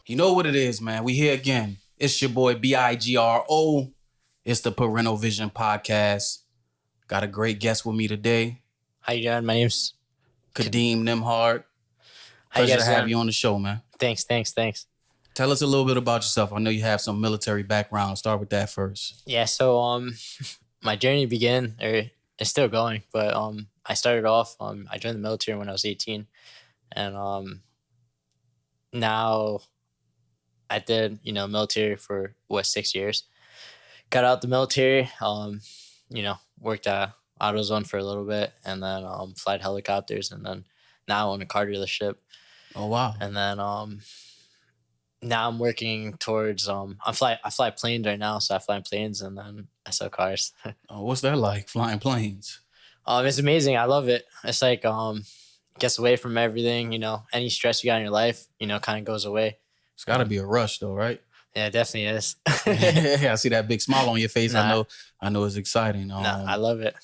You know what it is, man. We here again. It's your boy Bigro. It's the Parental Vision Podcast. Got a great guest with me today. How you doing? My name's Cadeem Nembhard. How you Pleasure guys to have doing? you on the show, man. Thanks. Tell us a little bit about yourself. I know you have some military background. Start with that first. Yeah, so my journey began, or it's still going, but I started off, I joined the military when I was 18, and now I did, military for 6 years. Got out the military, worked at AutoZone for a little bit, and then flight helicopters, and then now I own a car dealership. Oh, wow. And then now I'm working towards I fly planes right now, so I fly planes and then I sell cars. What's that like, flying planes? It's amazing. I love it. It's like gets away from everything, any stress you got in your life, kind of goes away. It's got to be a rush, though, right? Yeah, it definitely is. Yeah, I see that big smile on your face. Nah. I know it's exciting. I love it.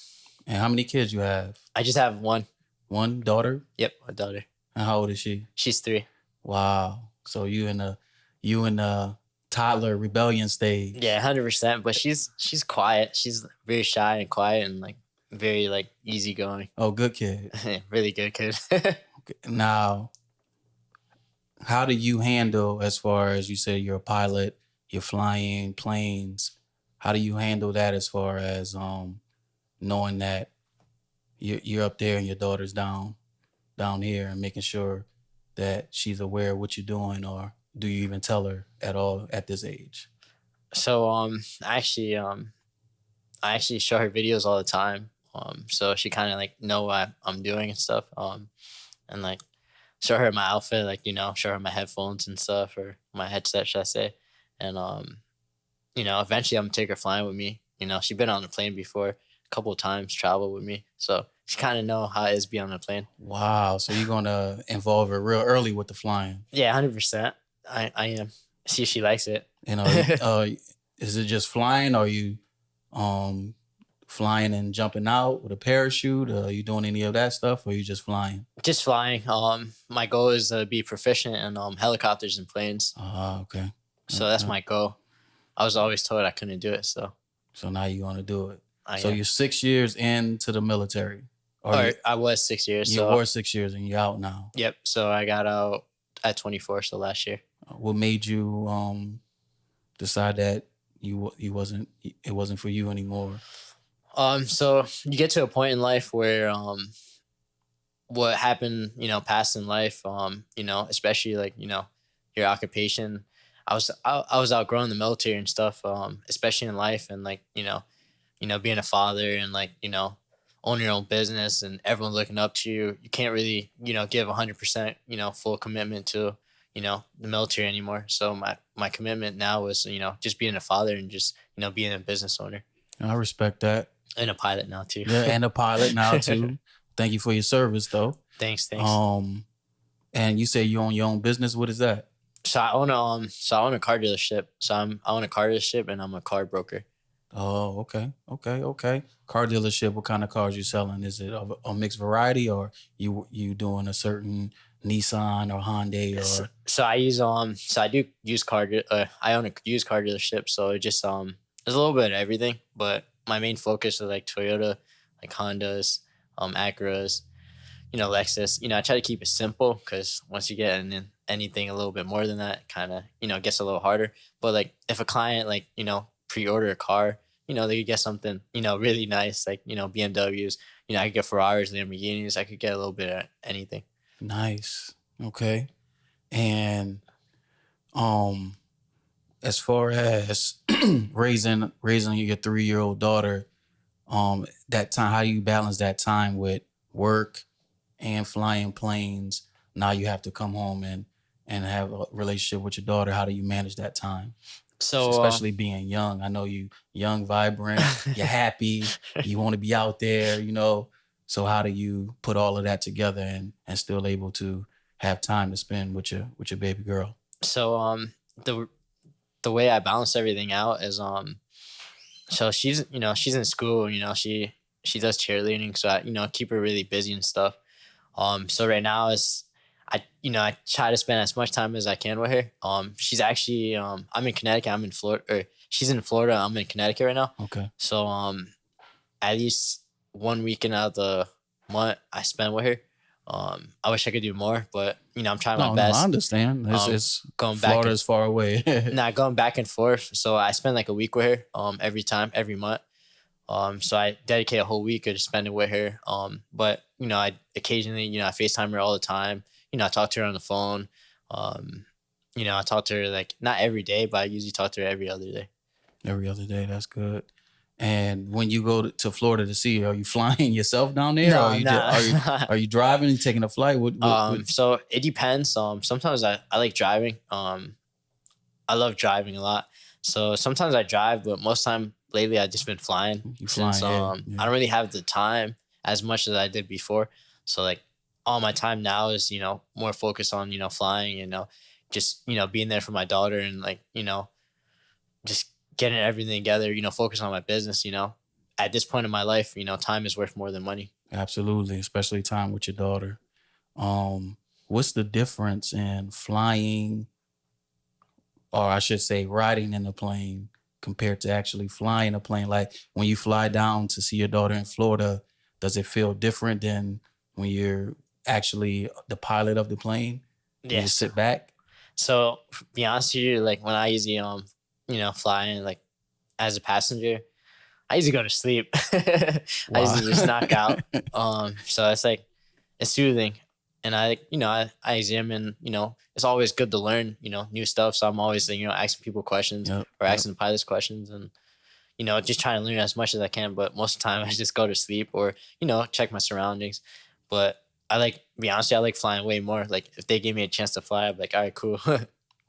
And how many kids you have? I just have one. One daughter? Yep, a daughter. And how old is she? She's 3. Wow. So you in the toddler rebellion stage. Yeah, 100%. But she's quiet. She's very shy and quiet and very easygoing. Oh, good kid. Really good kid. Now, how do you handle, as far as you said you're a pilot, you're flying planes, how do you handle that as far as knowing that you're up there and your daughter's down here, and making sure that she's aware of what you're doing, or do you even tell her at all at this age? So I actually show her videos all the time. So she kind of know what I'm doing and stuff. And show her my outfit, show her my headphones and stuff, or my headset, should I say. And eventually I'm gonna take her flying with me. She's been on a plane before a couple of times, travel with me. So she kind of know how it is to be on a plane. Wow. So you're gonna involve her real early with the flying. Yeah, 100%. I am. See if she likes it. Is it just flying? Or are you flying and jumping out with a parachute? Are you doing any of that stuff, or are you just flying? Just flying. My goal is to be proficient in helicopters and planes. Okay. So that's my goal. I was always told I couldn't do it, so now you're gonna do it. So you're 6 years into the military. I was 6 years. You were 6 years and you're out now. Yep. So I got out at 24, so last year. What made you decide that it wasn't for you anymore? So you get to a point in life where what happened, past in life, especially your occupation. I was outgrowing the military and stuff, especially in life, and being a father and own your own business and everyone looking up to you. You can't really give 100% full commitment to the military anymore. So my commitment now was just being a father and just being a business owner. I respect that. And a pilot now too. Yeah, and a pilot now too. Thank you for your service, though. Thanks. And you say you own your own business. What is that? So I own a car dealership. So I own a car dealership and I'm a car broker. Oh, okay. Car dealership. What kind of cars you selling? Is it a mixed variety, or you doing a certain Nissan or Hyundai? Or so I use so I do used car. I own a used car dealership. So it just there's a little bit of everything, but my main focus is Toyota, Hondas, Acuras, Lexus. I try to keep it simple, because once you get in anything a little bit more than that, kind of gets a little harder. But if a client pre-order a car, they could get something really nice, BMWs. I could get Ferraris, Lamborghinis. I could get a little bit of anything. Nice. Okay. And as far as raising your 3-year-old daughter, that time, how do you balance that time with work and flying planes? Now you have to come home and have a relationship with your daughter. How do you manage that time? So especially being young, I know you young, vibrant, you're happy, you want to be out there, So how do you put all of that together and still able to have time to spend with your baby girl? So the way I balance everything out is so she's in school, she does cheerleading, so I keep her really busy and stuff. So right now I try to spend as much time as I can with her. She's actually I'm in Connecticut, I'm in Florida, or she's in Florida, I'm in Connecticut right now. Okay. So at least one weekend out of the month I spend with her. I wish I could do more, but I'm trying my No, no, I best. understand. It's Going back Florida and is far away. not going back and forth. So I spend like a week with her every month. So I dedicate a whole week to spend it with her. But I occasionally, I FaceTime her all the time. I talk to her on the phone. I talk to her like not every day, but I usually talk to her every other day. Every other day, that's good. And when you go to Florida to see her, are you flying yourself down there, or No, are you nah. are you driving and taking a flight? So it depends. Sometimes I like driving. I love driving a lot. So sometimes I drive, but most time lately I just been flying You since flying? Yeah. I don't really have the time as much as I did before. So like all my time now is more focused on flying. Just being there for my daughter and like just getting everything together. Focus on my business. At this point in my life, time is worth more than money. Absolutely, especially time with your daughter. What's the difference in flying, or I should say riding in a plane, compared to actually flying a plane? Like when you fly down to see your daughter in Florida, does it feel different than when you're actually the pilot of the plane? You just Yes. sit back? So be honest with you, like when I usually fly in like as a passenger, I usually go to sleep. I usually just knock out. So it's like it's soothing. And I examine, it's always good to learn, new stuff. So I'm always, asking people questions Yep, or yep. asking the pilots questions and, just trying to learn as much as I can. But most of the time I just go to sleep or, check my surroundings. But be honest, I like flying way more. Like if they gave me a chance to fly, I'd be like, all right, cool.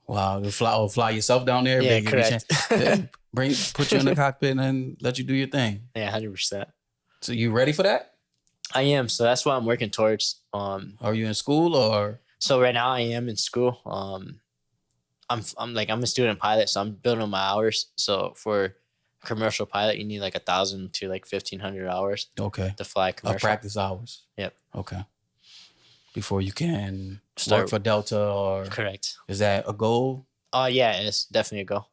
Wow, you fly yourself down there? Yeah, They give you a chance. correct. Put you in the cockpit and let you do your thing. Yeah, 100%. So you ready for that? I am. So that's what I'm working towards. Are you in school or? So right now I am in school. I'm a student pilot, so I'm building my hours. So for commercial pilot, you need like 1,000 to like 1,500 hours Okay. to fly Of commercial. practice hours. Yep. Okay. Before you can Start- work for Delta, or Correct. is that a goal? Yeah, it's definitely a goal.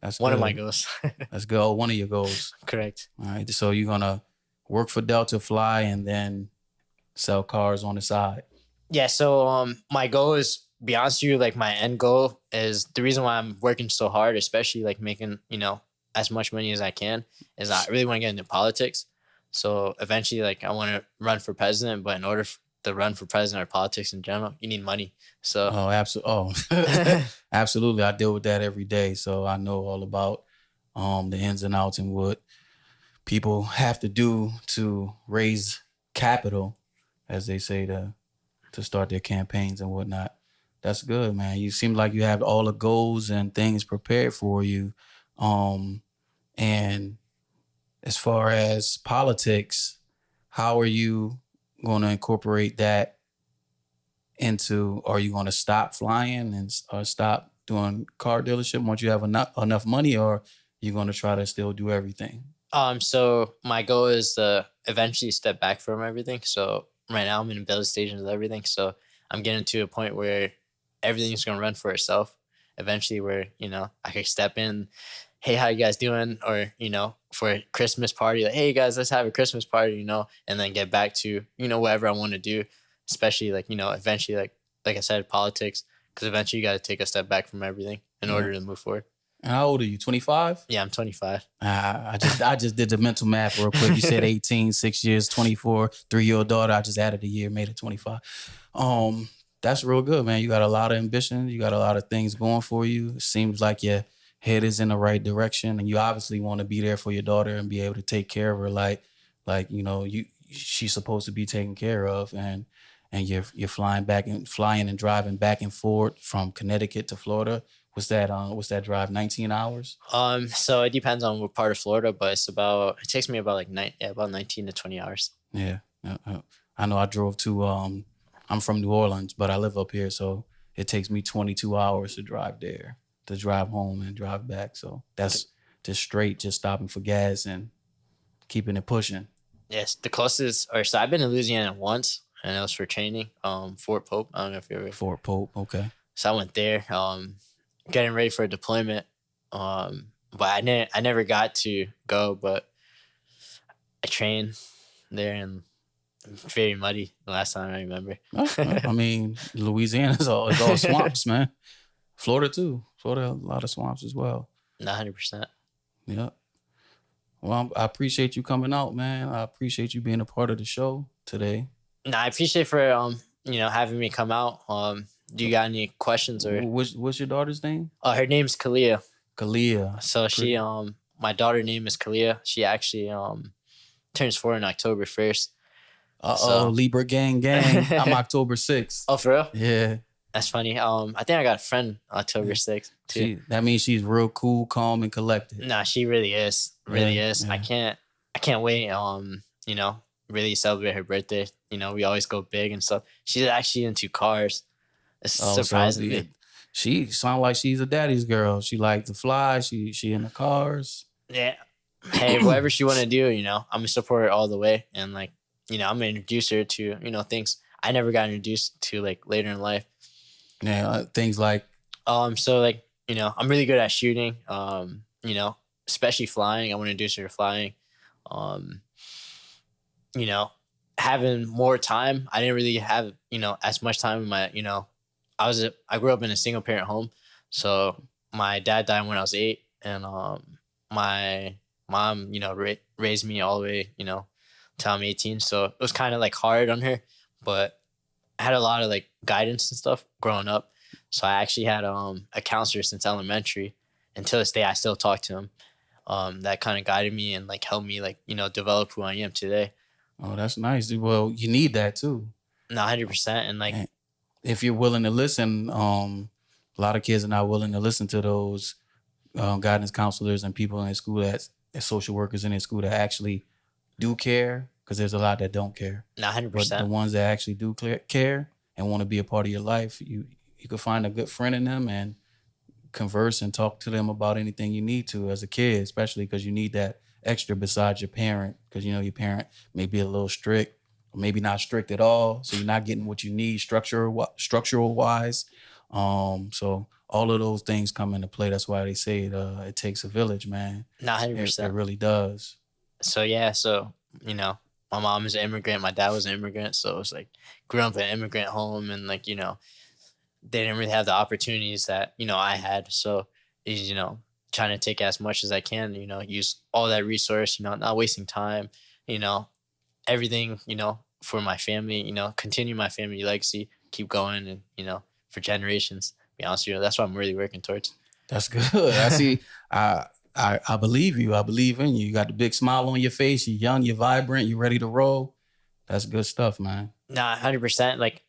That's One of good. my goals. That's good. Oh, one of your goals. Correct. All right. So you're gonna work for Delta, fly, and then sell cars on the side. Yeah. So my goal is, be honest with you, like my end goal is the reason why I'm working so hard, especially like making as much money as I can, is I really want to get into politics. So eventually, like I want to run for president, but in order to run for president or politics in general, you need money. So Oh, absolutely. Absolutely. I deal with that every day, so I know all about the ins and outs and what people have to do to raise capital, as they say, to start their campaigns and whatnot. That's good, man. You seem like you have all the goals and things prepared for you. And as far as politics, how are you going to incorporate that into? Are you going to stop flying and or stop doing car dealership once you have enough money, or you going to try to still do everything? So my goal is to eventually step back from everything. So right now I'm in the build stages of everything. So I'm getting to a point where everything's gonna run for itself. Eventually, where I can step in, hey, how you guys doing? Or for a Christmas party, like, hey guys, let's have a Christmas party, and then get back to whatever I want to do. Especially like eventually like I said, politics, because eventually you got to take a step back from everything in order to move forward. And how old are you? 25? Yeah, I'm 25. I just did the mental math real quick. You said 18, 6 years, 24, 3-year-old daughter. I just added a year, made it 25. That's real good, man. You got a lot of ambition. You got a lot of things going for you. It seems like your head is in the right direction, and you obviously want to be there for your daughter and be able to take care of her like she's supposed to be taken care of, and you're flying and driving back and forth from Connecticut to Florida. What's that drive? 19 hours? So it depends on what part of Florida, but it takes me about about 19 to 20 hours. Yeah. I know I drove to I'm from New Orleans, but I live up here, so it takes me 22 hours to drive there, to drive home and drive back. So that's just straight, just stopping for gas and keeping it pushing. Yes, the closest, so I've been in Louisiana once, and it was for training. Fort Pope. I don't know if you ever. Fort Pope. Okay. So I went there, getting ready for a deployment. But I never got to go, but I trained there, and very muddy the last time I remember. I mean, Louisiana is all swamps, man. Florida too. Florida, a lot of swamps as well. 100%. Yeah. Well, I appreciate you coming out, man. I appreciate you being a part of the show today. No, I appreciate for having me come out. Do you got any questions or? What's your daughter's name? Her name's Kalia. Kalia. So she my daughter's name is Kalia. She actually turns 4 on October 1st. So. Libra gang. I'm October 6th. Oh, for real? Yeah. That's funny. I think I got a friend October 6th too. That means she's real cool, calm, and collected. Nah, she really is. Really is. Yeah. I can't wait. Really celebrate her birthday. We always go big and stuff. She's actually into cars. It's surprising me. She sounds like she's a daddy's girl. She likes to fly. She into cars. Yeah. Hey, whatever she want to do, I'm gonna support her all the way. And I'm gonna introduce her to things I never got introduced to later in life. Yeah, things like. So I'm really good at shooting. Especially flying. I want to introduce her to flying. Having more time. I didn't really have as much time in my I grew up in a single parent home, so my dad died when I was 8, and my mom raised me all the way till I'm 18. So it was kind of hard on her, but I had a lot of guidance and stuff growing up. So I actually had a counselor since elementary, and to this day I still talk to him. That kind of guided me and helped me develop who I am today. Oh, that's nice. Well, you need that too. No, 100%. And if you're willing to listen, a lot of kids are not willing to listen to those guidance counselors and people in school that social workers in their school that actually do care, because there's a lot that don't care. No, 100%. But the ones that actually do care and want to be a part of your life, you could find a good friend in them and converse and talk to them about anything you need to as a kid, especially because you need that extra besides your parent, because your parent may be a little strict or maybe not strict at all, so you're not getting what you need structural wise. So all of those things come into play. That's why they say it takes a village, man. Not 100%. It really does. So yeah, my mom is an immigrant, my dad was an immigrant, so it was grew up in an immigrant home, and they didn't really have the opportunities that I had. So is trying to take as much as I can, use all that resource, not wasting time, everything, for my family, continue my family legacy, keep going, and for generations. To be honest with you, that's what I'm really working towards. That's good. I see. I believe you. I believe in you. You got the big smile on your face. You're young. You're vibrant. You're ready to roll. That's good stuff, man. Nah, 100%.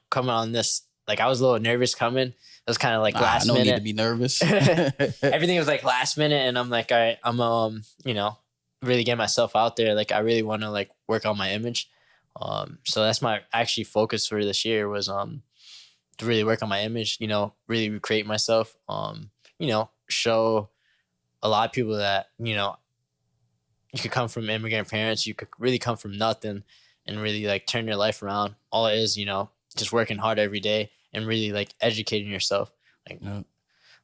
Coming on this, I was a little nervous coming. It was kind of last minute. No need to be nervous. Everything was last minute, and I'm all right, I'm really get myself out there. I really want to work on my image. So that's my actually focus for this year was to really work on my image. Really recreate myself. Show a lot of people that you could come from immigrant parents. You could really come from nothing and really turn your life around. All it is, just working hard every day and really educating yourself.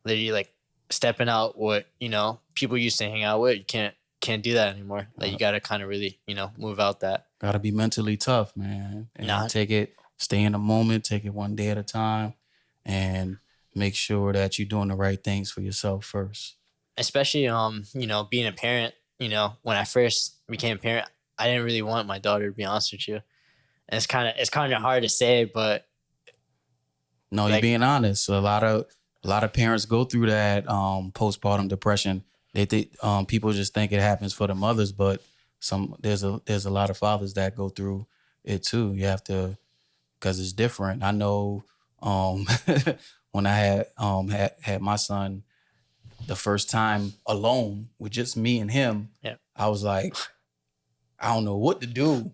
Literally stepping out what people used to hang out with. You can't do that anymore. You gotta kind of really move out that. Gotta be mentally tough, man. And stay in the moment, take it one day at a time, and make sure that you're doing the right things for yourself first. Especially being a parent. When I first became a parent, I didn't really want my daughter, to be honest with you. And it's kind of hard to say, but no, you're being honest. A lot of parents go through that postpartum depression. They think people just think it happens for the mothers, but there's a lot of fathers that go through it too. You have to, because it's different. I know when I had my son the first time alone with just me and him, yeah. I was like, I don't know what to do.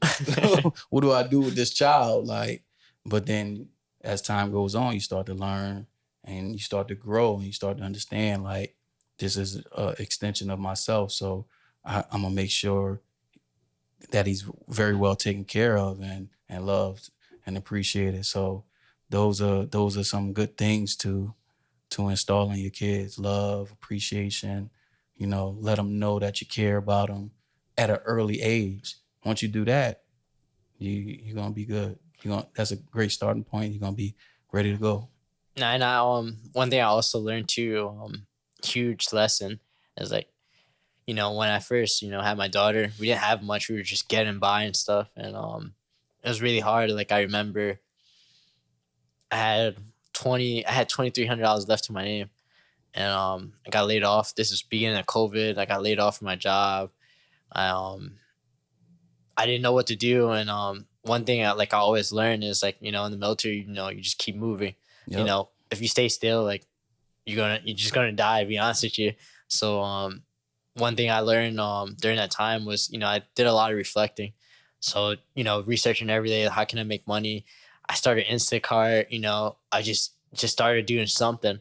What do I do with this child? But then as time goes on, you start to learn and you start to grow and you start to understand this is an extension of myself. So I'm gonna make sure that he's very well taken care of and loved and appreciated. So those are some good things to install in your kids: love, appreciation. Let them know that you care about them at an early age. Once you do that, you're gonna be good. That's a great starting point. You're gonna be ready to go. And one thing I also learned too, huge lesson is like, when I first, had my daughter, we didn't have much. We were just getting by and stuff. And it was really hard. Like I remember I had $2,300 left to my name. And I got laid off. This is beginning of COVID. I got laid off from my job. I I didn't know what to do. And one thing I always learn is like, in the military, you just keep moving. Yep. If you stay still, like you're just gonna die, to be honest with you. So one thing I learned during that time was, I did a lot of reflecting. So, researching every day, how can I make money? I started Instacart, I just started doing something,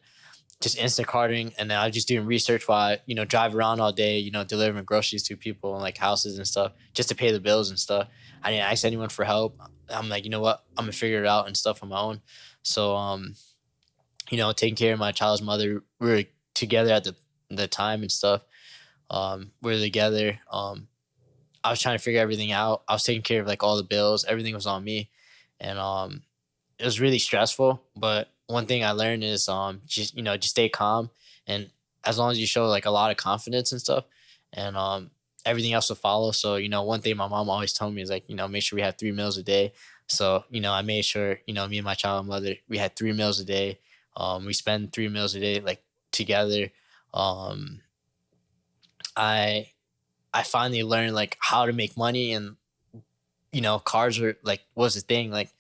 just Instacarting, and then I was just doing research while I, drive around all day, delivering groceries to people and like houses and stuff, just to pay the bills and stuff. I didn't ask anyone for help. I'm like, you know what? I'm gonna figure it out and stuff on my own. So taking care of my child's mother, we were together at the time and stuff. We were together. I was trying to figure everything out. I was taking care of like all the bills. Everything was on me, and it was really stressful. But one thing I learned is just stay calm, and as long as you show like a lot of confidence and stuff, and everything else will follow. So one thing my mom always told me is like, make sure we have 3 meals a day. So I made sure me and my child mother, we had 3 meals a day. We spend 3 meals a day like together. Um, I I finally learned like how to make money, and cars were like was a thing. Like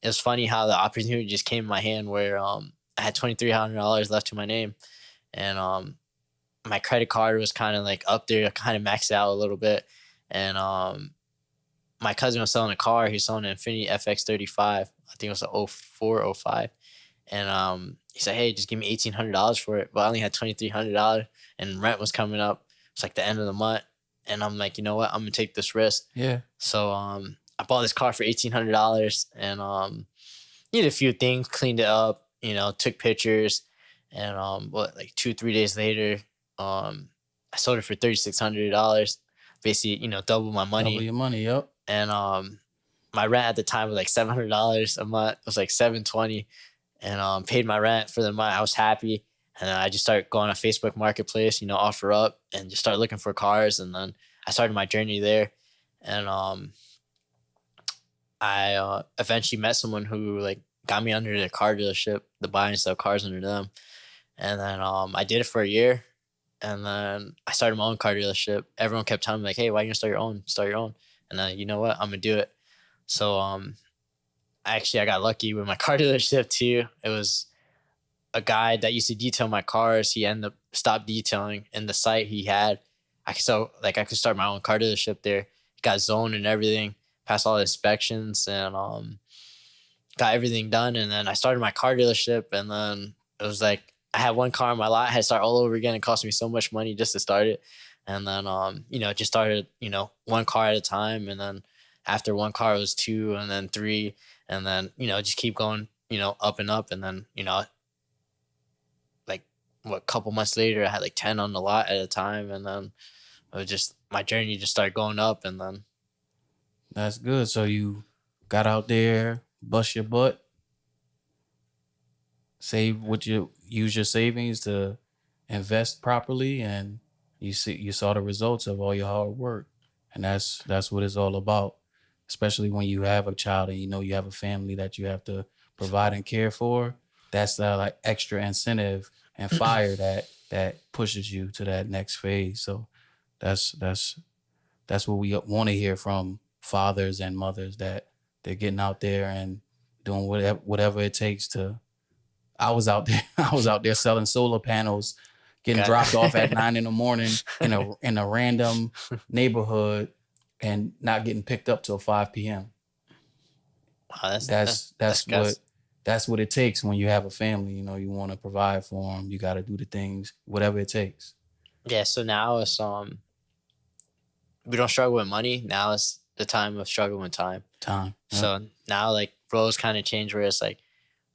it was funny how the opportunity just came in my hand where I had $2,300 left to my name, and my credit card was kind of like up there, kind of maxed out a little bit, and my cousin was selling a car. He was selling an Infiniti FX35. I think it was a '04, '05, and he said, "Hey, just give me $1,800 for it." But I only had $2,300, and rent was coming up. It's like the end of the month, and I'm like, you know what? I'm gonna take this risk. Yeah. So I bought this car for $1,800, and did a few things, cleaned it up, took pictures, and like 2 3 days later, I sold it for $3,600. Basically, double my Double money, your money. Yep. and my rent at the time was like $700 a month. It was like 720, and paid my rent for the month. I was happy, and then I just started going on Facebook Marketplace, offer up, and just start looking for cars, and then I started my journey there, and I eventually met someone who like got me under the car dealership, the buy and sell cars under them, and then I did it for a year, and then I started my own car dealership. Everyone kept telling me like, "Hey, why you gonna start your own? Start your own." And then you know what? I'm gonna do it. So I got lucky with my car dealership too. It was a guy that used to detail my cars. He ended up stopped detailing, and the site he had, I could start my own car dealership there. Got zoned and everything, passed all the inspections, and got everything done. And then I started my car dealership, and then it was like I had one car in my lot. I had to start all over again. It cost me so much money just to start it. And then just started, one car at a time. And then after one car it was two, and then three, and then, just keep going, up and up. And then, like what couple months later I had like 10 on the lot at a time. And then it was just my journey just started going up. And then That's good. So you got out there, bust your butt, use your savings to invest properly, and you saw the results of all your hard work. And that's what it's all about. Especially when you have a child and you have a family that you have to provide and care for. That's like extra incentive and fire that pushes you to that next phase. So that's what we want to hear from fathers and mothers, that they're getting out there and doing whatever it takes to. I was out there. I was out there selling solar panels, getting dropped off at 9 in.the morning in a random neighborhood, and not getting picked up till 5 p.m. wow, That's what it takes when you have a family. You want to provide for them. You got to do the things, whatever it takes. yeah. So now it's we don't struggle with money. Now it's the time of struggling with time. Time. Yep. So now like roles kind of change where it's like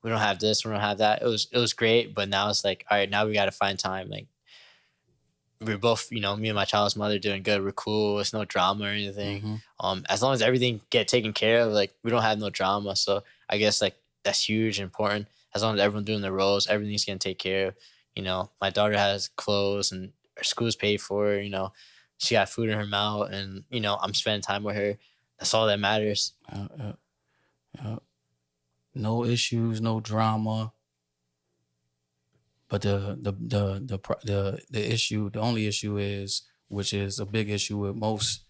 we don't have this, we don't have that. It was great, but now it's like, all right, now we got to find time. Like we're both, me and my child's mother doing good. We're cool. It's no drama or anything. As long as everything get taken care of, like we don't have no drama. So I guess like that's huge and important. As long as everyone doing their roles, everything's gonna take care of. My daughter has clothes and her school's paid for. She got food in her mouth, and I'm spending time with her. That's all that matters. No issues, no drama. But the issue, the only issue is, which is a big issue with most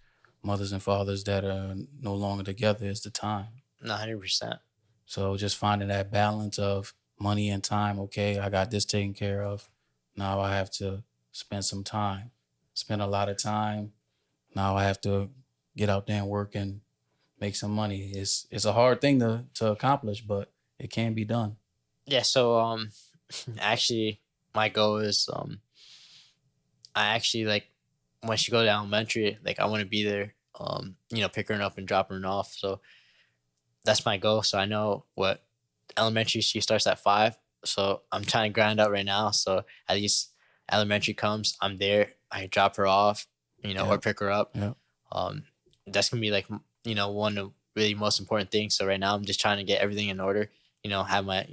mothers and fathers that are no longer together, is the time. 100%. So just finding that balance of money and time. Okay, I got this taken care of. Now I have to spend some time. Spend a lot of time. Now I have to get out there and work and make some money. It's a hard thing to accomplish, but it can be done. Yeah. So actually, my goal is I actually like when she goes to elementary, like I want to be there. Pick her up and drop her off. So that's my goal. So I know what elementary she starts at 5. So I'm trying to grind out right now. So at least elementary comes, I'm there. I drop her off, or pick her up. Yeah. That's gonna be like one of the really most important things. So right now I'm just trying to get everything in order. Have my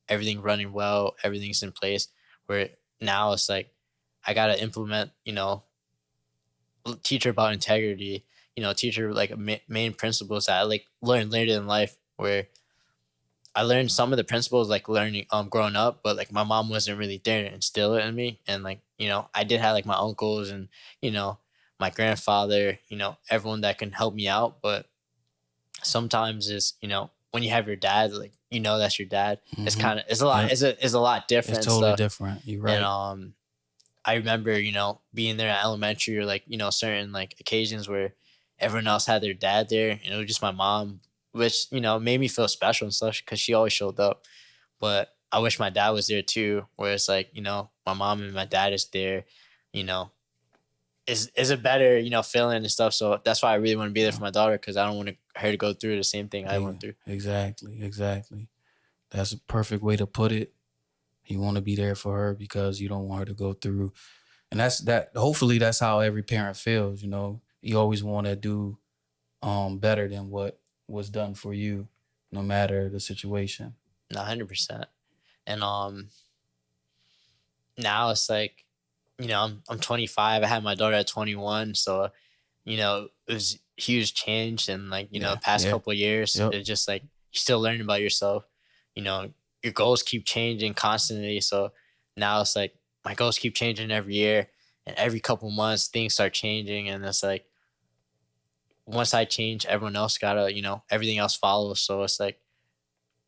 everything running well, everything's in place. Where now it's like I gotta implement, teach her about integrity. Teach her like main principles that I like learned later in life. Where I learned some of the principles like learning growing up, but like my mom wasn't really there to instill it in me. And like I did have like my uncles and my grandfather, everyone that can help me out. But sometimes it's when you have your dad, like that's your dad. It's kind of it's a lot it's a lot different. It's totally different. You're right. And I remember being there at elementary or like certain like occasions where everyone else had their dad there, and it was just my mom, which made me feel special and stuff because she always showed up. But I wish my dad was there too, where it's like my mom and my dad is there, is a better feeling and stuff. So that's why I really want to be there for my daughter, because I don't want her to go through the same thing I went through. Exactly. That's a perfect way to put it. You want to be there for her because you don't want her to go through, and hopefully that's how every parent feels. You always want to do better than what was done for you, no matter the situation. 100%. And now it's like, I'm 25. I had my daughter at 21, so it was huge change. And like the past couple of years, it's just like you're still learning about yourself. Your goals keep changing constantly. So now it's like my goals keep changing every year, and every couple months things start changing, and it's like once I change, everyone else gotta everything else follows. So it's like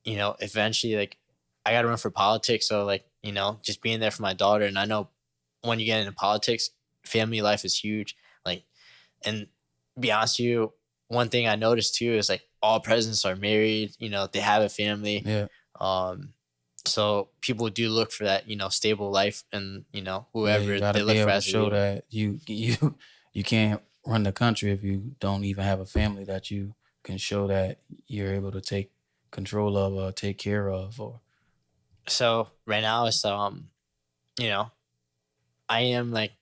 eventually like I gotta run for politics. So like just being there for my daughter. And I know when you get into politics, family life is huge. Like, and be honest with you, one thing I noticed too is like all presidents are married. They have a family. Yeah. So people do look for that stable life, and whoever you gotta they look be able for to as a show leader. that you can't run the country if you don't even have a family that you can show that you're able to take control of or take care of. Or so right now it's I am like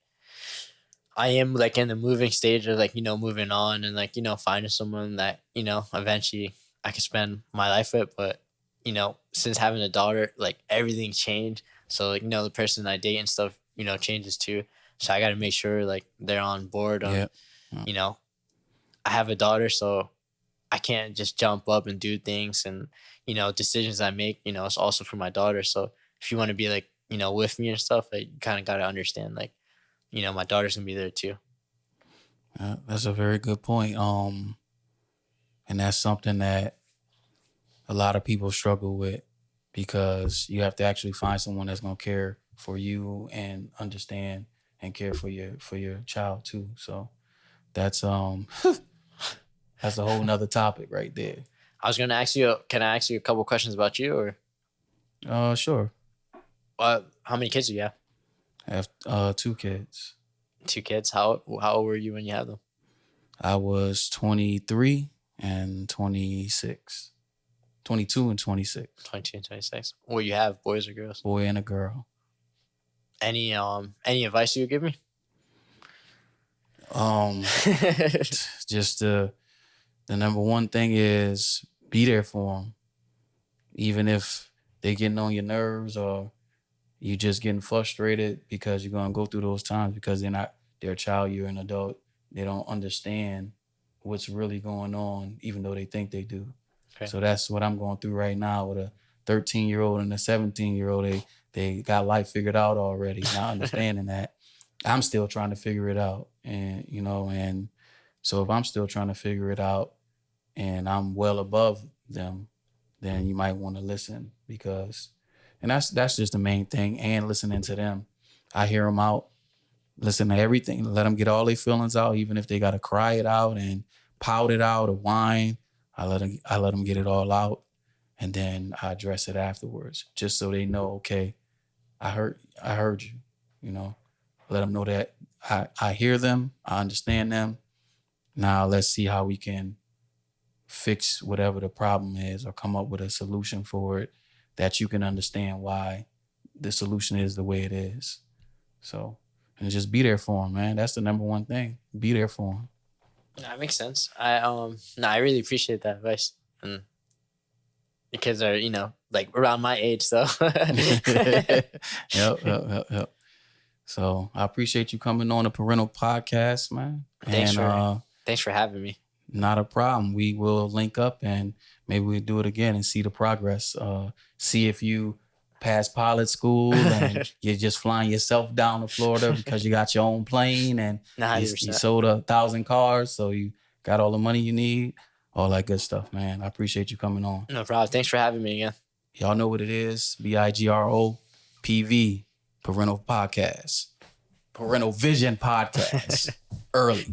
in the moving stage of like moving on and like finding someone that eventually I can spend my life with. But since having a daughter, like everything changed. So like the person I date and stuff changes too. So I got to make sure like they're on board on I have a daughter, so I can't just jump up and do things. And decisions I make it's also for my daughter. So if you want to be like with me and stuff, like, you kind of got to understand like my daughter's gonna be there too. That's a very good point. And that's something that a lot of people struggle with, because you have to actually find someone that's gonna care for you and understand and care for your child too. So that's that's a whole nother topic right there. I was gonna ask you, can I ask you a couple questions about you, or Sure. how many kids do you have? I have 2 kids. 2 kids. How old were you when you had them? I was 23 and 26. 22 and 26. 22 and 26. Well, you have boys or girls? Boy and a girl. Any advice you would give me? Just the number one thing is be there for them. Even if they're getting on your nerves or you just getting frustrated, because you're going to go through those times because they're a child, you're an adult. They don't understand what's really going on, even though they think they do. Okay. So that's what I'm going through right now with a 13-year-old and a 17-year-old. They got life figured out already, not understanding that. I'm still trying to figure it out. And so if I'm still trying to figure it out and I'm well above them, then you might want to listen and that's just the main thing. And listening to them. I hear them out, listen to everything, let them get all their feelings out, even if they got to cry it out and pout it out or whine. I let them get it all out, and then I address it afterwards, just so they know, okay, I heard you, let them know that I hear them, I understand them. Now let's see how we can fix whatever the problem is or come up with a solution for it that you can understand why the solution is the way it is. So, and just be there for them, man. That's the number one thing. Be there for them. That makes sense. I really appreciate that advice. And the kids are, like around my age, so. Yep. So I appreciate you coming on the Parental Podcast, man. Thanks for having me. Not a problem. We will link up and maybe we'll do it again and see the progress. See if you pass pilot school and you're just flying yourself down to Florida because you got your own plane and you sold 1,000 cars, so you got all the money you need, all that good stuff, man. I appreciate you coming on. No problem. Thanks for having me again. Y'all know what it is. BIGROPV, Parental Podcast. Parental Vision Podcast. Early.